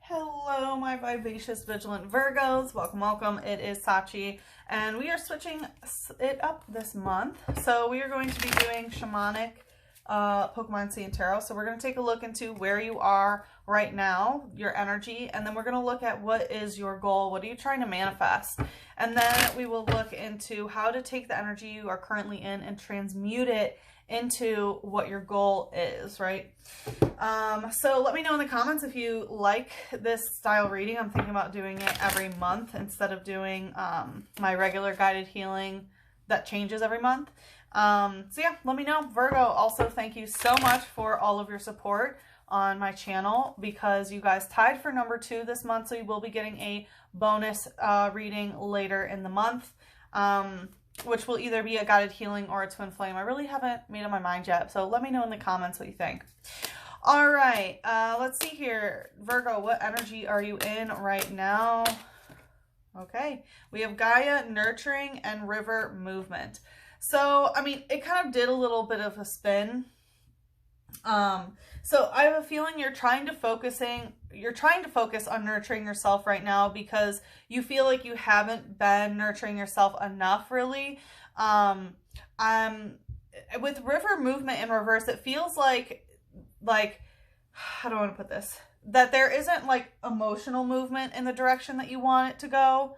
Hello, my vivacious, vigilant Virgos. Welcome, welcome. It is Sachi, and we are switching it up this month. So we are going to be doing Shamanic, Pokémoncy, and Tarot. So we're going to take a look into where you are right now, your energy, and then we're going to look at what is your goal, what are you trying to manifest, and then we will look into how to take the energy you are currently in and transmute it into what your goal is, right? So let me know in the comments if you like this style reading. I'm thinking about doing it every month instead of doing my regular guided healing that changes every month. So yeah, let me know. Virgo, also thank you so much for all of your support on my channel, because you guys tied for number 2 this month, so you will be getting a bonus reading later in the month, which will either be a guided healing or a twin flame. I really haven't made up my mind yet, so let me know in the comments what you think. All right, let's see here. Virgo, what energy are you in right now? Okay, we have Gaia, nurturing, and river movement. So, I mean, it kind of did a little bit of a spin. So I have a feeling you're trying to focus on nurturing yourself right now because you feel like you haven't been nurturing yourself enough, really. With river movement in reverse, it feels like, how do I want to put this? That there isn't like emotional movement in the direction that you want it to go.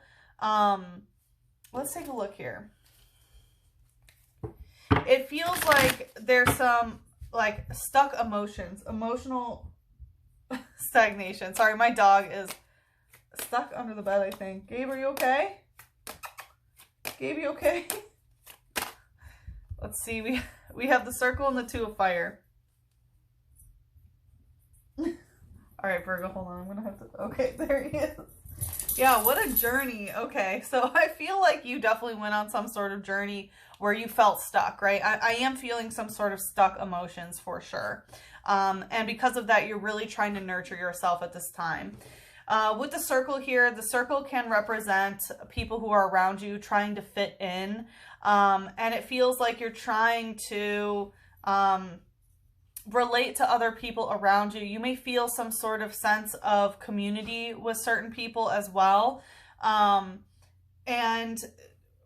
Let's take a look here. It feels like there's some like stuck emotions, emotional stagnation. Sorry, my dog is stuck under the bed, I think. Gabe, are you okay? Gabe, you okay? Let's see, we have the circle and the 2 of fire. All right, Virgo, hold on. I'm gonna have to, okay, there he is. Yeah, what a journey. Okay, so I feel like you definitely went on some sort of journey where you felt stuck, right? I am feeling some sort of stuck emotions for sure. And because of that, you're really trying to nurture yourself at this time. With the circle here, the circle can represent people who are around you trying to fit in. And it feels like you're trying to relate to other people around you. You may feel some sort of sense of community with certain people as well.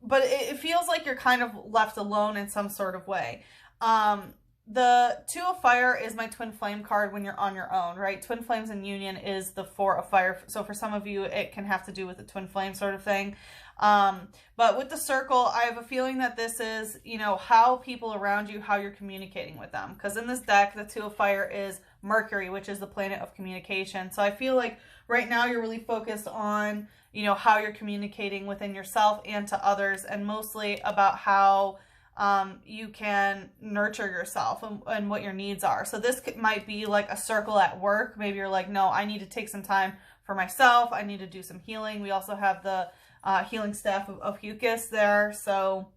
But it feels like you're kind of left alone in some sort of way. The 2 of fire is my twin flame card when you're on your own, right? Twin flames in union is the 4 of fire. So for some of you, it can have to do with the twin flame sort of thing. But with the circle, I have a feeling that this is, you know, how people around you, how you're communicating with them. Because in this deck, the 2 of fire is Mercury, which is the planet of communication. So I feel like right now you're really focused on, you know, how you're communicating within yourself and to others, and mostly about how you can nurture yourself and what your needs are. So this might be like a circle at work. Maybe you're like, no, I need to take some time for myself. I need to do some healing. We also have the healing staff of Hucus there. So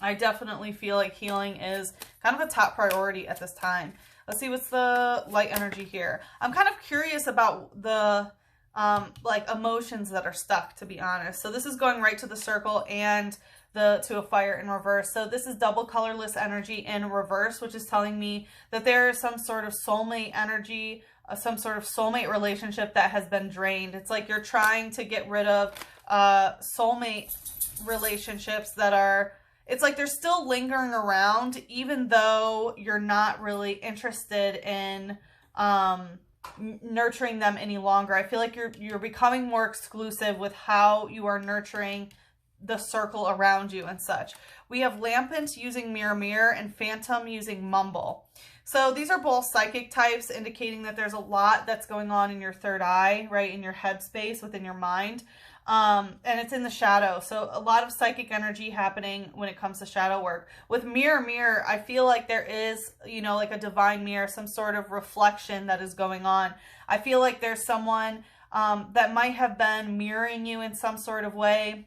I definitely feel like healing is kind of a top priority at this time. Let's see what's the light energy here. I'm kind of curious about the like emotions that are stuck, to be honest. So this is going right to the circle and the 2 of fire in reverse. So this is double colorless energy in reverse, which is telling me that there is some sort of soulmate energy, some sort of soulmate relationship that has been drained. It's like you're trying to get rid of soulmate relationships that are, it's like they're still lingering around, even though you're not really interested in nurturing them any longer. I feel like you're becoming more exclusive with how you are nurturing the circle around you and such. We have Lampant using Mirror Mirror and Phantom using Mumble. So these are both psychic types, indicating that there's a lot that's going on in your third eye, right, in your head space, within your mind. And it's in the shadow. So a lot of psychic energy happening when it comes to shadow work. With Mirror Mirror, I feel like there is, you know, like a divine mirror, some sort of reflection that is going on. I feel like there's someone that might have been mirroring you in some sort of way.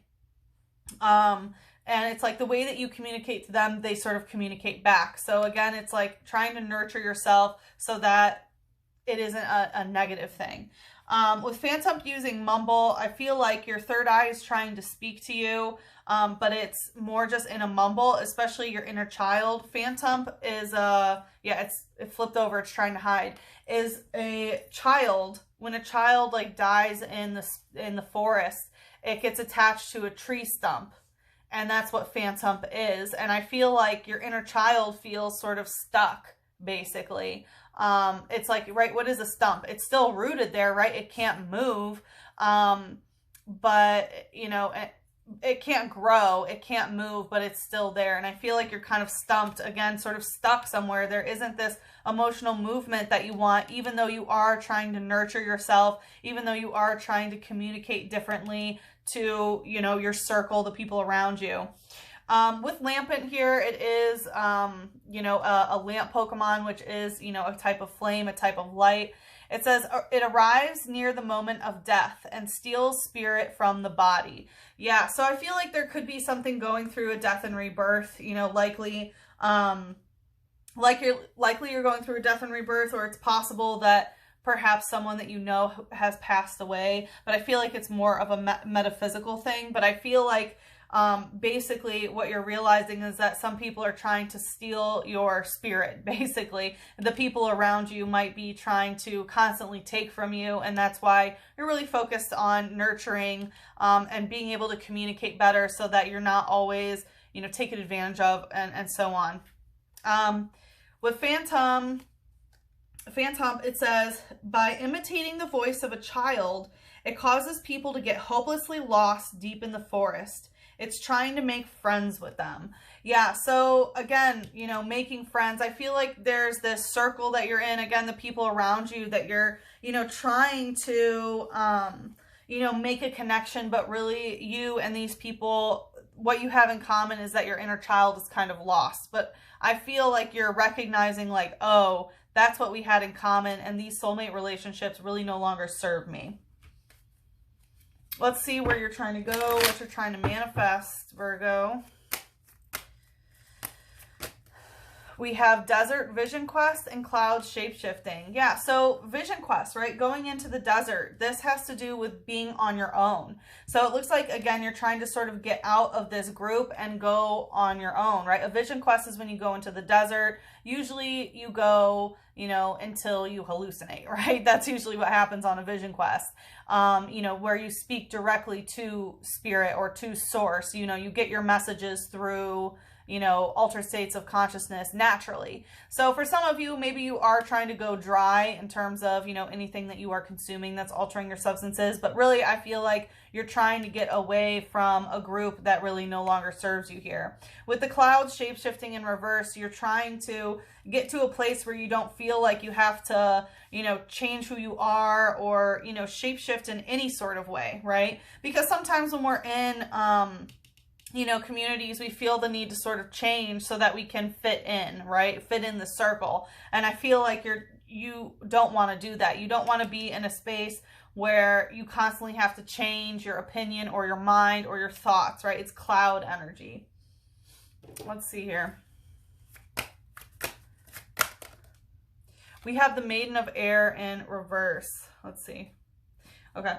And it's like the way that you communicate to them, they sort of communicate back. So again, it's like trying to nurture yourself so that it isn't a negative thing. With Phantom using Mumble, I feel like your third eye is trying to speak to you, but it's more just in a mumble, especially your inner child. Phantom is, yeah, it flipped over, it's trying to hide, is a child when a child like dies in the forest, it gets attached to a tree stump. And that's what phantom is. And I feel like your inner child feels sort of stuck, basically. It's like, right, what is a stump? It's still rooted there, right? It can't move. But, you know, it can't grow, it can't move, but it's still there. And I feel like you're kind of stumped, again, sort of stuck somewhere. There isn't this emotional movement that you want, even though you are trying to nurture yourself, even though you are trying to communicate differently to, you know, your circle, the people around you. With Lampent here, it is, you know, a lamp Pokemon, which is, you know, a type of flame, a type of light. It says, it arrives near the moment of death and steals spirit from the body. Yeah, so I feel like there could be something going through a death and rebirth, you know, likely you're going through a death and rebirth, or it's possible that perhaps someone that you know has passed away, but I feel like it's more of a metaphysical thing. But I feel like basically what you're realizing is that some people are trying to steal your spirit, basically. The people around you might be trying to constantly take from you, and that's why you're really focused on nurturing and being able to communicate better so that you're not always, you know, taken advantage of and so on. With Phantom, it says, by imitating the voice of a child, it causes people to get hopelessly lost deep in the forest. It's trying to make friends with them. Yeah, so again, you know, making friends. I feel like there's this circle that you're in, again, the people around you that you're, you know, trying to, you know, make a connection, but really you and these people, what you have in common is that your inner child is kind of lost. But I feel like you're recognizing like, oh, that's what we had in common, and these soulmate relationships really no longer serve me. Let's see where you're trying to go, what you're trying to manifest, Virgo. We have Desert Vision Quest and Cloud Shapeshifting. Yeah, so Vision Quest, right? Going into the desert. This has to do with being on your own. So it looks like, again, you're trying to sort of get out of this group and go on your own, right? A Vision Quest is when you go into the desert. Usually you go, you know, until you hallucinate, right? That's usually what happens on a Vision Quest. You know, where you speak directly to spirit or to source. You know, you get your messages through, you know, altered states of consciousness naturally. So for some of you, maybe you are trying to go dry in terms of, you know, anything that you are consuming that's altering your substances. But really, I feel like you're trying to get away from a group that really no longer serves you here. With the clouds shape-shifting in reverse, you're trying to get to a place where you don't feel like you have to, you know, change who you are or, you know, shape-shift in any sort of way, right? Because sometimes when we're in, you know, communities, we feel the need to sort of change so that we can fit in, right? Fit in the circle. And I feel like you don't want to do that. You don't want to be in a space where you constantly have to change your opinion or your mind or your thoughts, right? It's cloud energy. Let's see here. We have the Maiden of Air in reverse. Let's see. Okay,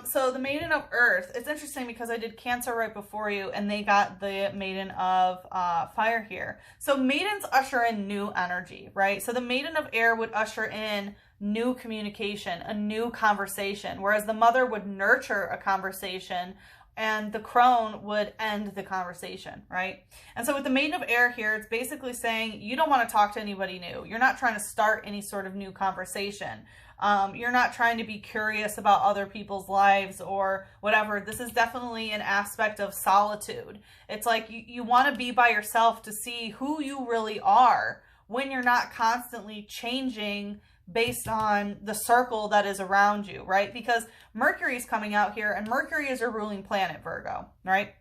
so the Maiden of Earth, it's interesting because I did Cancer right before you and they got the Maiden of Fire here. So maidens usher in new energy, right? So the Maiden of Air would usher in new communication, a new conversation, whereas the Mother would nurture a conversation and the Crone would end the conversation, right? And so with the Maiden of Air here, it's basically saying you don't want to talk to anybody new. You're not trying to start any sort of new conversation. You're not trying to be curious about other people's lives or whatever. This is definitely an aspect of solitude. It's like you want to be by yourself to see who you really are when you're not constantly changing based on the circle that is around you, right? Because Mercury is coming out here and Mercury is your ruling planet, Virgo, right?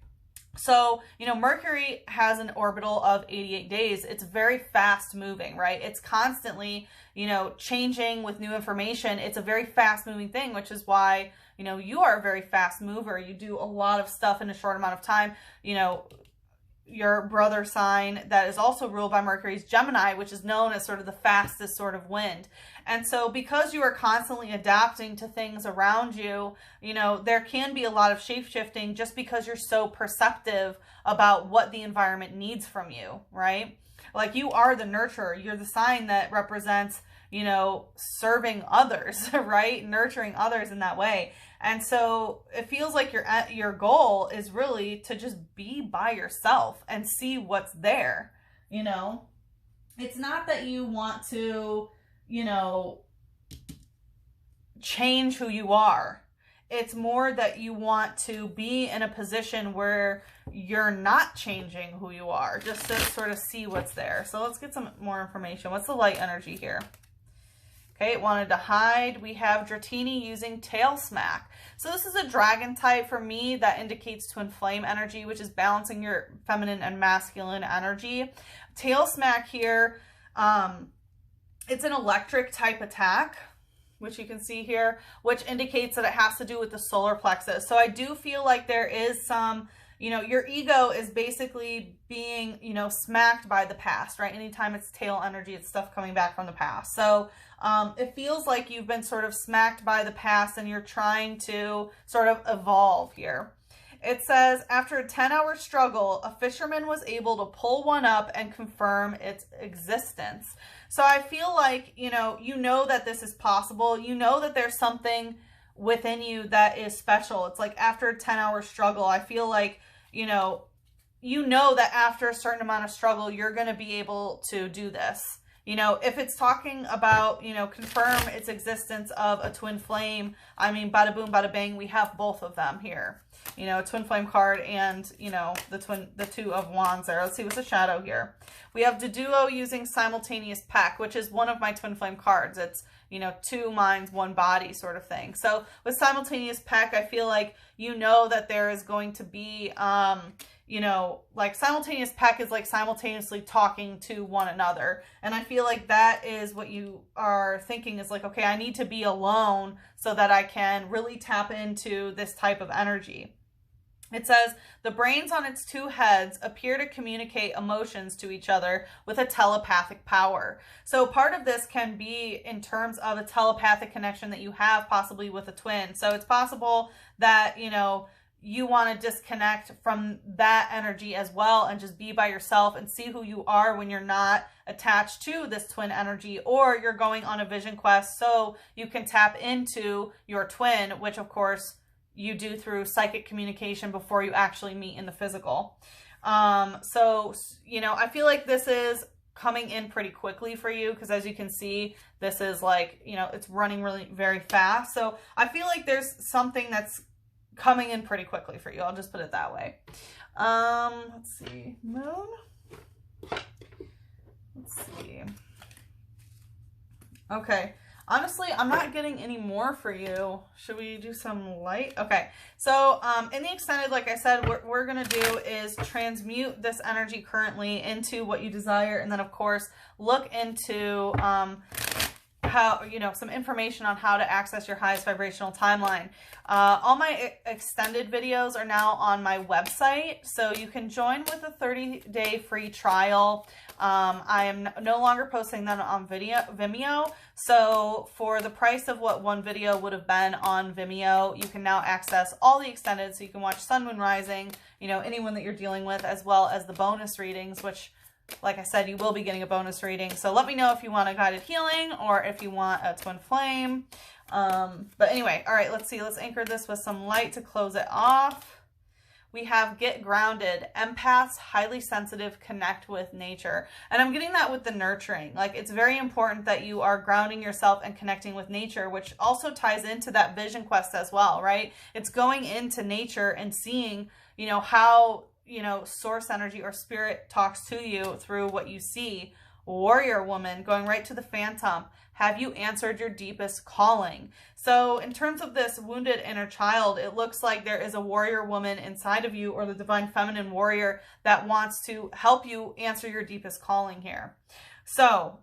So, you know, Mercury has an orbital of 88 days. It's very fast moving, right? It's constantly, you know, changing with new information. It's a very fast moving thing, which is why, you know, you are a very fast mover. You do a lot of stuff in a short amount of time. You know, your brother sign that is also ruled by Mercury is Gemini, which is known as sort of the fastest sort of wind. And so because you are constantly adapting to things around you, you know, there can be a lot of shape-shifting just because you're so perceptive about what the environment needs from you, right? Like you are the nurturer. You're the sign that represents, you know, serving others, right? Nurturing others in that way. And so it feels like your goal is really to just be by yourself and see what's there, you know? It's not that you want to, you know, change who you are. It's more that you want to be in a position where you're not changing who you are, just to sort of see what's there. So let's get some more information. What's the light energy here? Okay, it wanted to hide. We have Dratini using tail smack. So this is a dragon type. For me, that indicates twin flame energy, which is balancing your feminine and masculine energy. Tail smack here, it's an electric type attack, which you can see here, which indicates that it has to do with the solar plexus. So I do feel like there is some, you know, your ego is basically being, you know, smacked by the past, right? Anytime it's tail energy, it's stuff coming back from the past. So it feels like you've been sort of smacked by the past and you're trying to sort of evolve here. It says, after a 10-hour struggle, a fisherman was able to pull one up and confirm its existence. So I feel like, you know that this is possible. You know that there's something within you that is special. It's like after a 10-hour struggle, I feel like, you know that after a certain amount of struggle, you're going to be able to do this. You know, if it's talking about, you know, confirm its existence of a twin flame, I mean, bada boom, bada bang, we have both of them here. You know, a twin flame card and, you know, the two of wands there. Let's see what's the shadow here. We have the duo using simultaneous peck, which is one of my twin flame cards. It's, you know, two minds, one body sort of thing. So with simultaneous peck, I feel like, you know, that there is going to be, you know, like simultaneous peck is like simultaneously talking to one another. And I feel like that is what you are thinking is like, okay, I need to be alone so that I can really tap into this type of energy. It says, the brains on its two heads appear to communicate emotions to each other with a telepathic power. So part of this can be in terms of a telepathic connection that you have possibly with a twin. So it's possible that, you know, you want to disconnect from that energy as well and just be by yourself and see who you are when you're not attached to this twin energy, or you're going on a vision quest so you can tap into your twin, which of course you do through psychic communication before you actually meet in the physical. So, you know, I feel like this is coming in pretty quickly for you because as you can see, this is like, you know, it's running really very fast. So I feel like there's something that's coming in pretty quickly for you. I'll just put it that way. Let's see. Moon. Let's see. Okay. Honestly, I'm not getting any more for you. Should we do some light? Okay. So, in the extended, like I said, what we're going to do is transmute this energy currently into what you desire. And then, of course, look into, how, you know, some information on how to access your highest vibrational timeline. All my extended videos are now on my website, so you can join with a 30-day free trial. I am no longer posting them on Vimeo, so for the price of what one video would have been on Vimeo, you can now access all the extended, so you can watch Sun, Moon, Rising, you know, anyone that you're dealing with, as well as the bonus readings, which, like I said, you will be getting a bonus reading. So let me know if you want a guided healing or if you want a twin flame. But anyway, all right, let's see. Let's anchor this with some light to close it off. We have get grounded. Empaths, highly sensitive, connect with nature. And I'm getting that with the nurturing. Like, it's very important that you are grounding yourself and connecting with nature, which also ties into that vision quest as well, right? It's going into nature and seeing, you know, how, you know, source energy or spirit talks to you through what you see. Warrior woman, going right to the phantom. Have you answered your deepest calling? So in terms of this wounded inner child, it looks like there is a warrior woman inside of you, or the divine feminine warrior, that wants to help you answer your deepest calling here. So,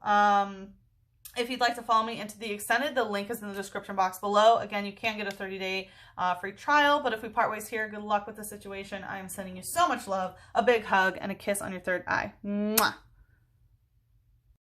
if you'd like to follow me into the extended, the link is in the description box below. Again, you can get a 30-day free trial, but if we part ways here, good luck with the situation. I am sending you so much love, a big hug, and a kiss on your third eye. Mwah.